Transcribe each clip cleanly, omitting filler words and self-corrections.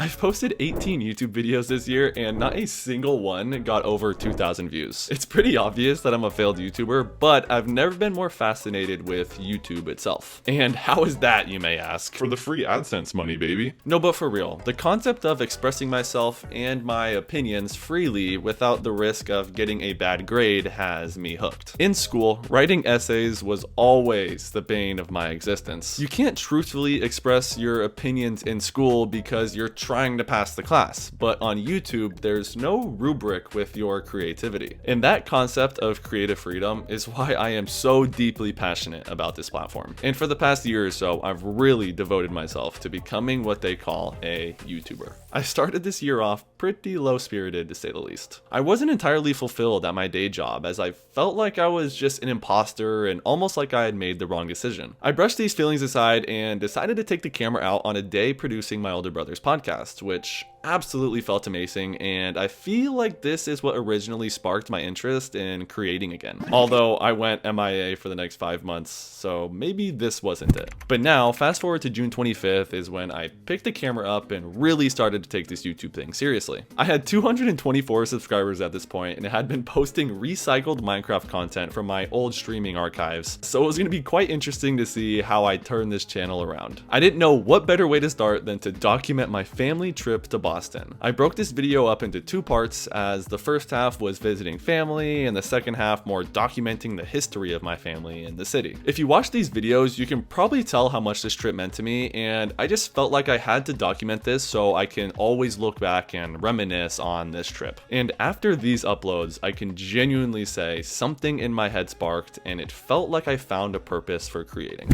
I've posted 18 YouTube videos this year and not a single one got over 2,000 views. It's pretty obvious that I'm a failed YouTuber, but I've never been more fascinated with YouTube itself. And how is that, you may ask? For the free AdSense money, baby. No, but for real, the concept of expressing myself and my opinions freely without the risk of getting a bad grade has me hooked. In school, writing essays was always the bane of my existence. You can't truthfully express your opinions in school because you're trying to pass the class, but on YouTube, there's no rubric with your creativity. And that concept of creative freedom is why I am so deeply passionate about this platform. And for the past year or so, I've really devoted myself to becoming what they call a YouTuber. I started this year off pretty low-spirited, to say the least. I wasn't entirely fulfilled at my day job, as I felt like I was just an imposter and almost like I had made the wrong decision. I brushed these feelings aside and decided to take the camera out on a day producing my older brother's podcast, which absolutely felt amazing, and I feel like this is what originally sparked my interest in creating again. Although I went MIA for the next 5 months, so maybe this wasn't it. But now, fast forward to June 25th is when I picked the camera up and really started to take this YouTube thing seriously. I had 224 subscribers at this point and had been posting recycled Minecraft content from my old streaming archives, so it was going to be quite interesting to see how I turn this channel around. I didn't know what better way to start than to document my family trip to Boston. I broke this video up into 2 parts, as the first half was visiting family and the second half more documenting the history of my family in the city. If you watch these videos, you can probably tell how much this trip meant to me, and I just felt like I had to document this so I can always look back and reminisce on this trip. And after these uploads, I can genuinely say something in my head sparked, and it felt like I found a purpose for creating.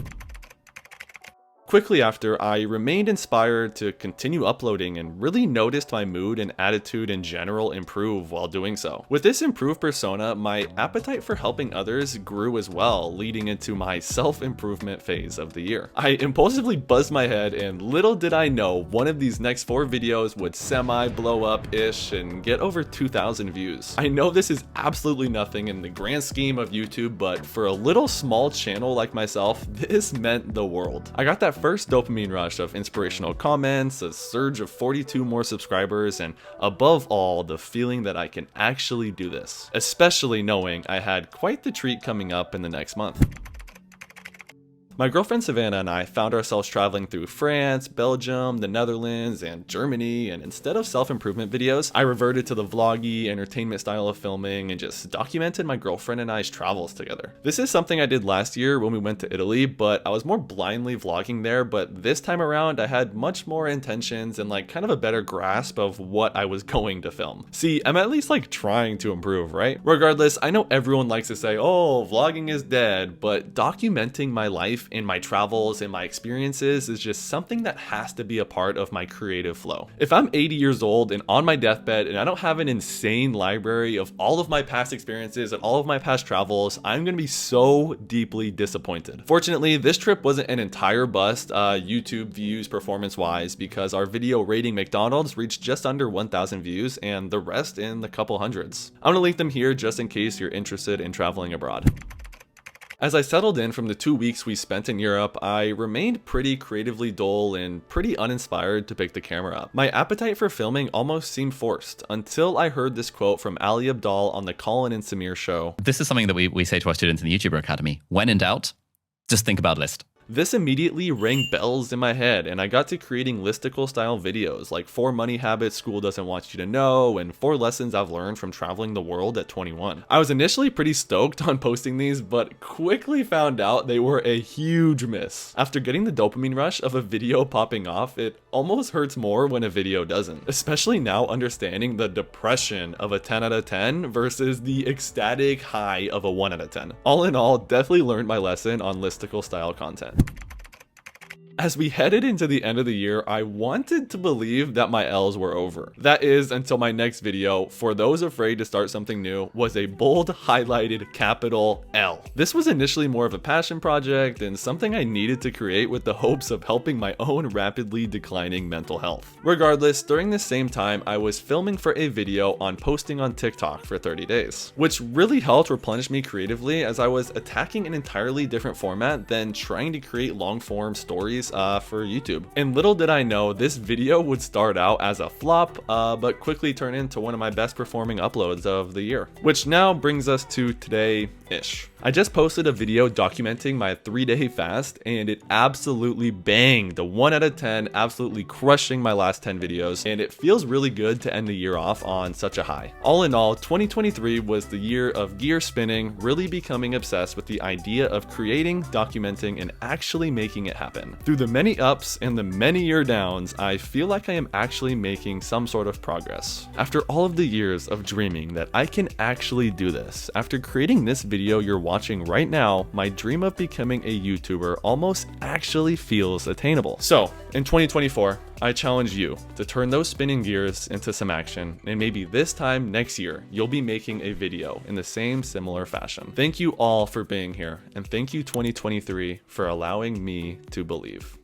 Quickly after, I remained inspired to continue uploading and really noticed my mood and attitude in general improve while doing so. With this improved persona, my appetite for helping others grew as well, leading into my self-improvement phase of the year. I impulsively buzzed my head, and little did I know one of these next 4 videos would semi-blow up-ish and get over 2,000 views. I know this is absolutely nothing in the grand scheme of YouTube, but for a little small channel like myself, this meant the world. I got that first dopamine rush of inspirational comments, a surge of 42 more subscribers, and above all, the feeling that I can actually do this, especially knowing I had quite the treat coming up in the next month. My girlfriend Savannah and I found ourselves traveling through France, Belgium, the Netherlands, and Germany, and instead of self-improvement videos, I reverted to the vloggy, entertainment style of filming and just documented my girlfriend and I's travels together. This is something I did last year when we went to Italy, but I was more blindly vlogging there, but this time around I had much more intentions and like kind of a better grasp of what I was going to film. See, I'm at least like trying to improve, right? Regardless, I know everyone likes to say, oh, vlogging is dead, but documenting my life in my travels and my experiences is just something that has to be a part of my creative flow. If I'm 80 years old and on my deathbed and I don't have an insane library of all of my past experiences and all of my past travels, I'm gonna be so deeply disappointed. Fortunately, this trip wasn't an entire bust YouTube views performance wise, because our video rating McDonald's reached just under 1,000 views and the rest in the couple hundreds. I'm gonna link them here just in case you're interested in traveling abroad. As I settled in from the 2 weeks we spent in Europe, I remained pretty creatively dull and pretty uninspired to pick the camera up. My appetite for filming almost seemed forced until I heard this quote from Abdaal on the Colin and Samir show. This is something that we say to our students in the YouTuber Academy. When in doubt, just think about list. This immediately rang bells in my head, and I got to creating listicle style videos like 4 money habits school doesn't want you to know and 4 lessons I've learned from traveling the world at 21. I was initially pretty stoked on posting these, but quickly found out they were a huge miss. After getting the dopamine rush of a video popping off, it almost hurts more when a video doesn't, especially now understanding the depression of a 10 out of 10 versus the ecstatic high of a 1 out of 10. All in all, definitely learned my lesson on listicle style content. As we headed into the end of the year, I wanted to believe that my L's were over. That is, until my next video, For Those Afraid to Start Something New, was a bold, highlighted, capital L. This was initially more of a passion project and something I needed to create with the hopes of helping my own rapidly declining mental health. Regardless, during this same time, I was filming for a video on posting on TikTok for 30 days, which really helped replenish me creatively as I was attacking an entirely different format than trying to create long-form stories series for YouTube. And little did I know this video would start out as a flop, but quickly turn into one of my best performing uploads of the year. Which now brings us to today-ish. I just posted a video documenting my 3-day fast, and it absolutely banged. The 1 out of 10, absolutely crushing my last 10 videos, and it feels really good to end the year off on such a high. All in all, 2023 was the year of gear spinning, really becoming obsessed with the idea of creating, documenting, and actually making it happen. Through the many ups and the many year downs, I feel like I am actually making some sort of progress. After all of the years of dreaming that I can actually do this, after creating this video you're watching right now, my dream of becoming a YouTuber almost actually feels attainable. So, in 2024, I challenge you to turn those spinning gears into some action, and maybe this time next year, you'll be making a video in the same similar fashion. Thank you all for being here, and thank you 2023 for allowing me to believe.